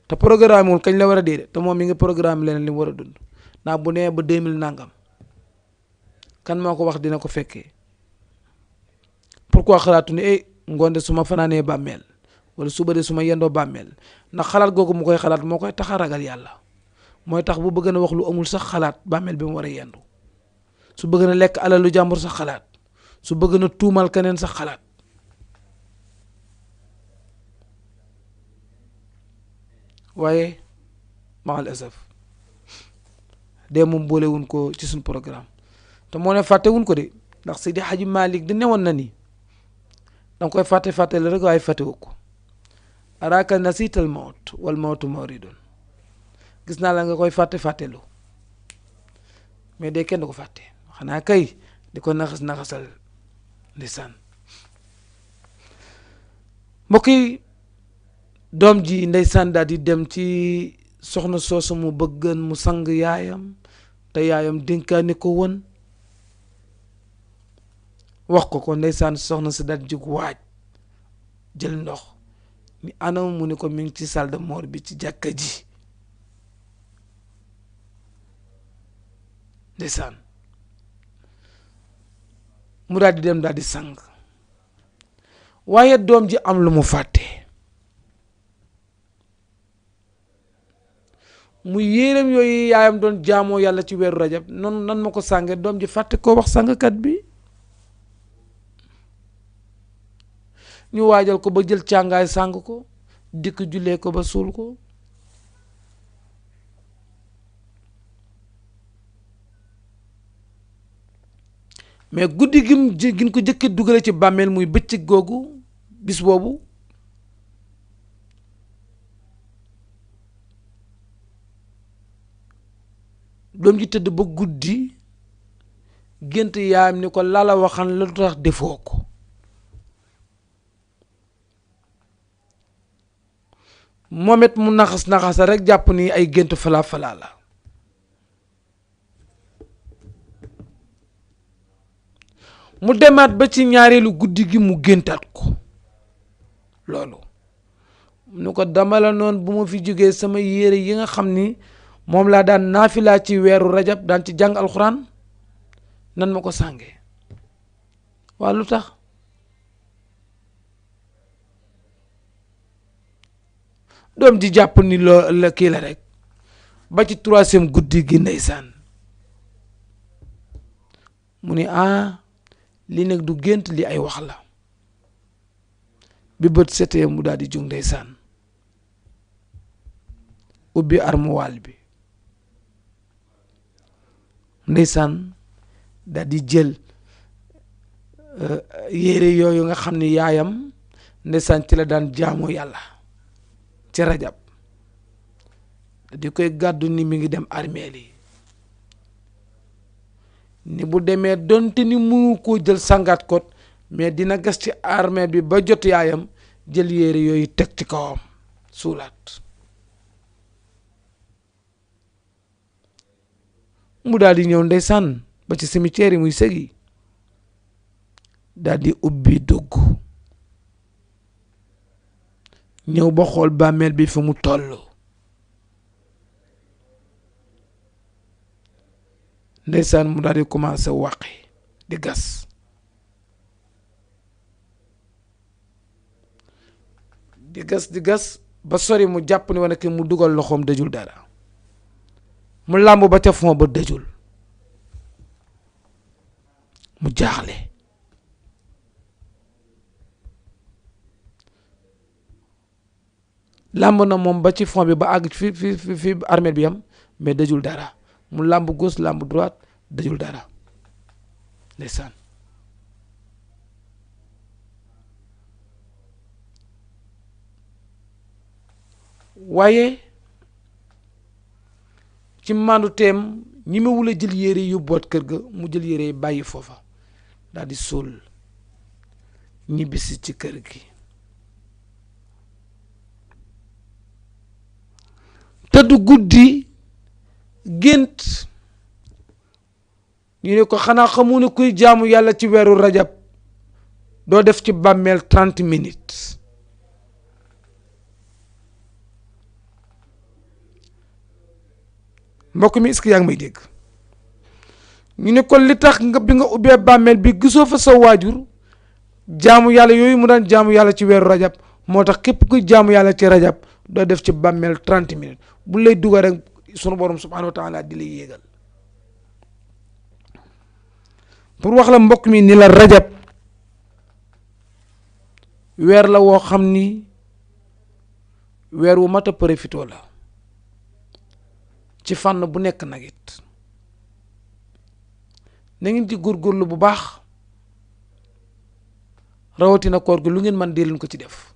te programme wul kañ la war a dee te moom mi ngi programme leneen li mu war a dund ndax bu nee ba 2000 nangam kan moo ko wax dina ko fekkee pourquoi xalaatu ne ngoonde su ma fanaanee bàmmeel wala suba de su ma yendoo bàmmeel ndax xalaat googu mu koy xalaat moo koy tax a ragal yàlla mooy tax bu bëgg na wax lu amul sax xalaat bàmmeel bi mu war a yendu su bëgg na lekk alalu jàmbur sax xalaat su bëgg na tuumal keneen sax xalaat waaye maal asaf dee moom boolewuñ ko ci suñ programme te moo ne fàttewuñ ko de ndax Seydi Hadji Malick di newoon na ni danga koy fàtte la rek waaye fàttewu ko araaka nasiital mawt wal mawtu mawridun gis naa la nga koy fàttelu mais de kenn du ko fàtte xanaa kay di ko naxasal ndeysaan mbokk yi doom ji ndeysaan daal di dem ci soxna soosu mu bëggan mu sang yaayam te yaayam dénkaane ko woon wax ko ndeysaan soxna si daal jug waaj jël ndox mi anam mu ni ko mi ngi ci salle de mort bi ci jàkka ji ndeysaan mu daal di dem daal di sang waaye doom ji am lu mu fàtte mu yéeram yooyu yaayam doon jaamoo yàlla ci weeru rajab noonu nan ma ko sànge doom ji fàtte koo wax sàngkat bi ñu waajal ko ba jël càngaay sàng ko dikk jullee ko ba suul ko mais guddi gin ko jëkke dugale ci bàmmeel muy bëccëg googu bis boobu doom ji tëdd ba guddi gént yaayam ni ko lala waxan la tax defoo ko moom it mu naxasa rek jàpp ni ay gént falaa la mu demaat ba ci ñaareelu guddi gi mu géntaat ko loolu nu ko dama la noon bu ma fi jógee sama yére yi nga xam ni moom laa daan naafilaa ci weeru rajab daan ci jàng alxuraan nan ma ko sàngee waa lu tax doom ji jàpp ni loo la kii la rek ba ci 3e guddi gi ndeysaan mu ni li nag du gént li ay wax la bi bët setee mu daal di jug ndeysaan ubbi armuwaal bi ndeysaan daal di jël yére yooyu nga xam ni yaayam ndeysaan ci la daan jaamu yàlla ci rajab di koy gàddu ni mi ngi dem armeel yi ni bu demee donte ni mënu koo jël sangaat ko mais dina gas ci armeel bi ba jot yaayam jël yére yooyu teg ci kawam suulaat mu daal di ñëw ndeysaan ba ci cimetière yi muy sëgi daal di ubbi dugg ñëw ba xool bàmmeel bi fi mu toll ndeysaan mu daal di commencé wàqi di gas di gas ba sori mu jàpp ni wane ki mu dugal loxoom dëjul dara mu làmb ba ca fond ba dëjul mu jaaxle làmb na moom ba ci fond bi ba àgg fi armée bi yam mais dëjul dara mu làmb gauche làmb droite dëjul dara ndeysaan waaye ci mandu teem ñi ma wula jël yére yu boot kër ga mu jël yére yi bàyyi foofa daal di suul ñibbisi ci kër gi tëdd guddi gént ñu ne ko xanaa xamu ne kuy jaamu yàlla ci weeru rajab doo def ci bàmmeel 30 minutes mbokk mi est-ce que yaa ngi may dégg ñu ne ko li tax nga bi nga ubbee bàmmeel bi gisoo fa sa waajur jaamu yàlla yooyu mu daan jaamu yàlla ci weeru rajab moo tax képp kuy jaamu yàlla ci rajab doo def ci bàmmeel 30 minutes bu lay dugal rek sunu borom subhanahu wa taala di lay yéegal pour wax la mbokk mi ni la rajab weer la woo xam ni weer wu mat a profitoo la ci fànn bu nekk nag it na ngeen ci góorgóorlu bu baax rawatina koor gi lu ngeen mën dee leen ko ci def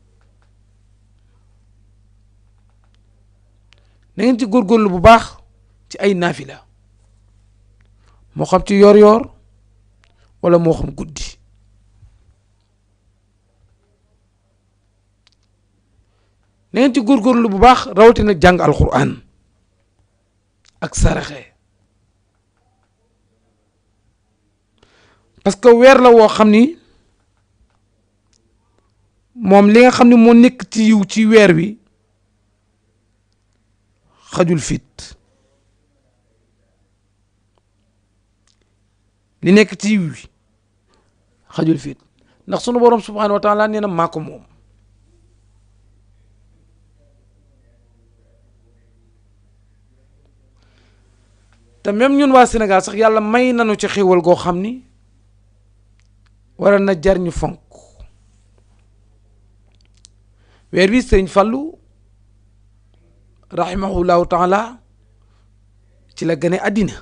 na ngeen ci góorgóorlu bu baax ci ay naafila moo xam ci yor-yor wala moo xam guddi na ngeen ci góorgóorlu bu baax rawatina jàng alquran ak saraxe parce que weer la woo xam ni moom li nga xam ne moo nekk ci yiw ci weer wi xajul fit li nekk ci yiw wi xajul fit ndax sunu borom subhanahu wa taala nee na maa ko moom te même ñun waa Sénégal sax yàlla may nañu ci xéwal goo xam ni war na jar ñu fonk weer wi sëriñ Fallu rahimahullahu taala ci la gane àddina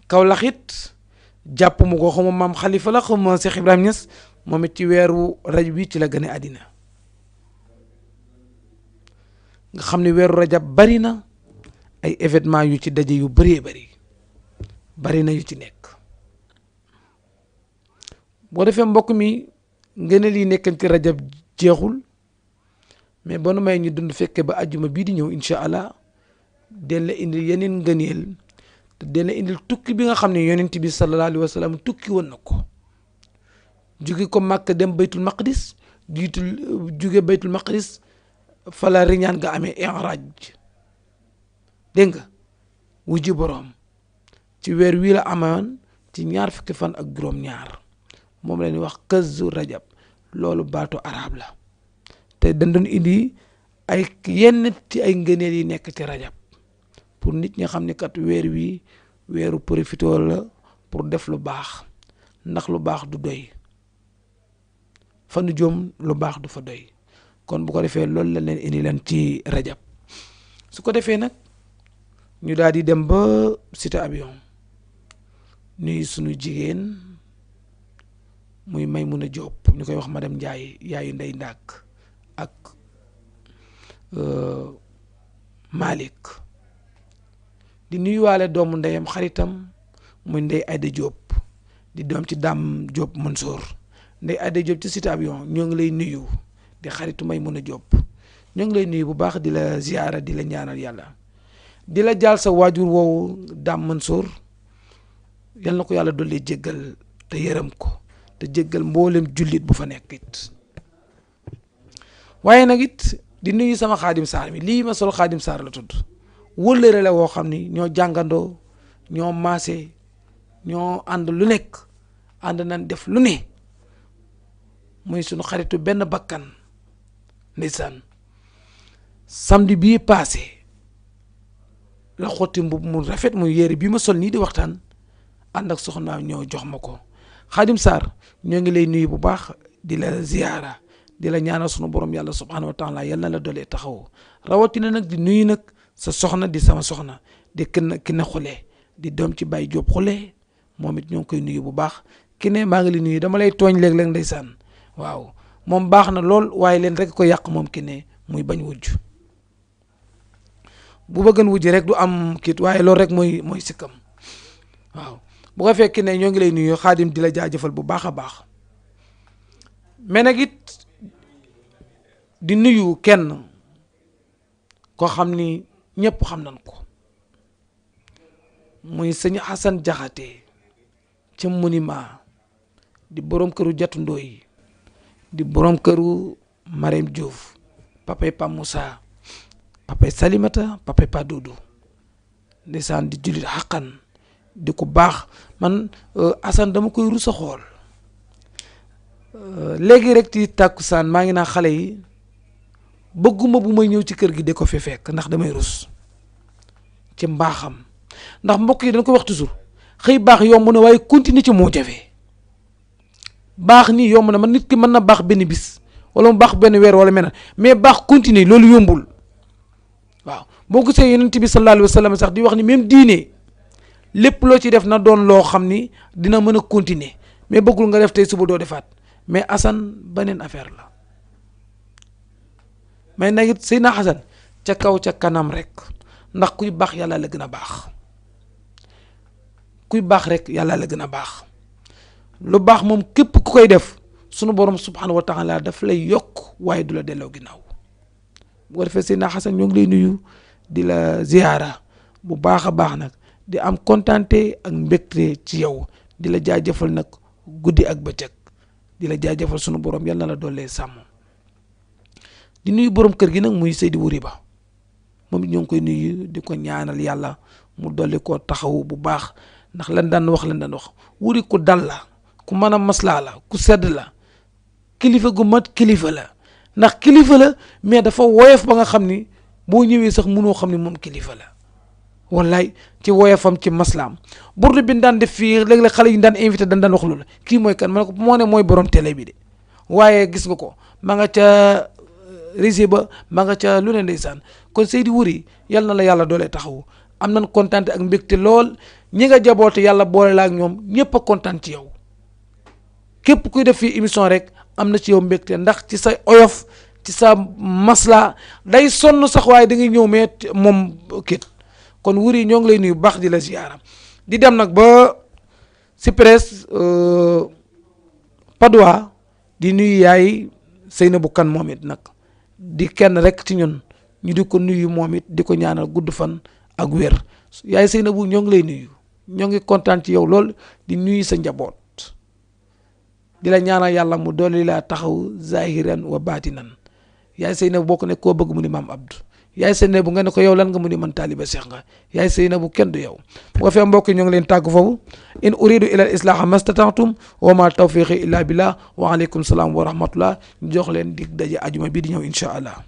Kawlax it jàpp mu ko xawma maam Xalifa la xawma Cheikh Ibrahima Niass moom it ci weeru rajab bi ci la gane àddina nga xam ne weeru rajab bari na ay événement yu ci daje yu bëree bari na yu ci nekk boo defee mbokk mi ngëneel yi nekkan ci rajab jeexul mais ba nu may ñu dund fekkee ba àjjuma bii di ñëw incha allah den la indil yeneen ngëneel te den la indil tukki bi nga xam ne yonent bi sallallahu alayhi wa sallam tukki woon na ko jóge ko Makka dem baytul maqdis jóge baytul maqdis fala riñaan nga amee i'raaj dégg nga wujji boroom ci weer wii la amoon ci ñaar fukki fan ak juróom-ñaar moom la ñuy wax kazu rajab loolu baatu arab la te dañ doon indi ay yenn ci ay ngëneel yi nekk ci rajab pour nit ñi xam ne kat weer wi weeru profitoo la pour def lu baax ndax lu baax du doy fanu jom lu baax du fa doy kon bu ko defee loolu la leen indi leen ci rajab su ko defee nag ñu daal di dem ba cité avion nuy sunu jigéen muy Maymuna Diop ñu koy wax madame Ndiaye yaayu Ndey Ndaak ak Malick di nuyuwaale doomu ndeyam xaritam muy Ndey Ayda Diop di doom ci Dame Diop Mansour Ndey Ayda Diop ci cité avion ñoo ngi lay nuyu di xaritu Maymuna Diop ñoo ngi lay nuyu bu baax di la ziyaara di la ñaanal yàlla di la jaal sa waajur woowu Dame Mansour yal na ko yàlla dolli jéggal te yërëm ko te jéggal mboolem jullit bu fa nekk it waaye nag it di nuyu sama xaadim saar mi lii ma sol xaadim saar la tudd wëllëre la woo xam ni ñoo jàngandoo ñoo maase ñoo ànd lu nekk ànd nañ def lu ne muy sunu xaritu benn bakkan ndeysaan samedi bii passé la xotti mbub mu rafet muy yére bii ma sol nii di waxtaan ànd ak soxnaam ñoo jox ma ko xaadim saar ñoo ngi lay nuyu bu baax di la ziyaara di la ñaanal sunu borom yàlla subhanahu wa taala yal na la dolee taxaw rawatina nag di nuyu nag sa soxna di sama soxna di ki na xule di doom ci Baye Diop xule moom it ñoo ngi koy nuyu bu baax ki ne maa ngi lay nuyu dama lay tooñ léeg-léeg ndeysaan waaw moom baax na lool waaye leen rek ko yàq moom ki ne muy bañ wujj bu bëggan wujji rek du am kiit waaye loolu rek mooy sikkam waaw bu ko fekkee ne ñoo ngi lay nuyu Xaadim di la jaajëfal bu baax a baax mais nag it di nuyu kenn koo xam ni ñëpp xam nañ ko muy sëñ Xasan Jaxate ca monument di borom këru Jatu Ndooy di borom këru Marème Diouf papay Pa Moussa papay Salimata papay Pa Doudou ndeysaan di jullit xaqan di ko baax man Assane dama koy rusa xool léegi rek ci tàkkusaan maa ngi naa xale yi bëgguma bu may ñëw ci kër gi de ko fi fekk ndax damay rus ci mbaaxam ndax mbokk yi dañ ko wax toujours xëy baax yomb na waaye continuer ci moo jafe baax nii yomb na man nit ki mën na baax benn bis wala mu baax benn weer wala meneen mais baax continuer loolu yombul waaw boo gisee yonent bi sallallahu alayhi wa sallam sax di wax ni même diine lépp loo ci def na doon loo xam ni dina mën a continuer mais bëggul nga def tey suba doo defaat mais Assane beneen affaire la mais nag it Seydina Assane ca kaw ca kanam rek ndax kuy baax yàlla la gën a baax kuy baax rek yàlla la gën a baax lu baax moom képp ku koy def sunu borom subhanahu wa taala daf lay yokk waaye du la delloo ginnaaw bu ko defee Seydina Assane ñoo ngi lay nuyu di la ziyaara bu baax a baax nag di am kontante ak mbégte ci yow di la jaajëfal nag guddi ak bëccëg di la jaajëfal sunu borom yal na la dollee sàmm di nuyu borom kër gi nag muy Seydi Wuri Ba moom it ñoo ngi koy nuyu di ko ñaanal yàlla mu dolli koo taxaw bu baax ndax lan daan wax wuri ku dal la ku mën a maslaa la ku sedd la kilifa gu mat kilifa la ndax kilifa la mais dafa woyof ba nga xam ni boo ñëwee sax mënoo xam ni moom kilifa la wallaay ci woyofam ci maslaam burdu bi daan def fii léeg-léeg xale yi daan invité daan wax loolu kii mooy kan ma ne ko moo ne mooy borom télé bi de waaye gis nga ko ma nga ca régie ba ma nga ca lu ne ndeysaan kon Seydi Wuri yal na la yàlla doolee taxawu am nañ kontaan ak mbégte lool ñi nga jaboote yàlla boole la ak ñoom ñëpp a kontaan ci yow képp kuy def fii émission rek am na ci yow mbégte ndax ci sa oyof ci sa masla day sonn sax waaye da ngay ñëw mais moom kit kon Wuri ñoo ngi lay nuyu baax di la ziyaara di dem nag ba si presse Padois di nuyu yaay Seynabou Kane moom it nag di kenn rek ci ñun ñu di ko nuyu moom it di ko ñaanal gudd fan ak wér yaay Seynabou ñoo ngi lay nuyu ñoo ngi kontaan ci yow lool di nuyu sa njaboot di la ñaanal yàlla mu dolli laa taxaw zahiran wa baatinan yaay Seynabou boo ko ne koo bëgg mu ni maam Abdou yaay Seynabou nga ne ko yow lan nga mu ni man taaliba Cheikh nga yaay Seynabou kenn du yow bu ko fee mbokk ñoo ngi leen tàggu foofu in uridu ila al islaha mastata'tum wa ma tawfiqi illa billah wa aleykum salaam wa rahmatullah ñu jox leen dig daje ajuma bi di ñëw incha allah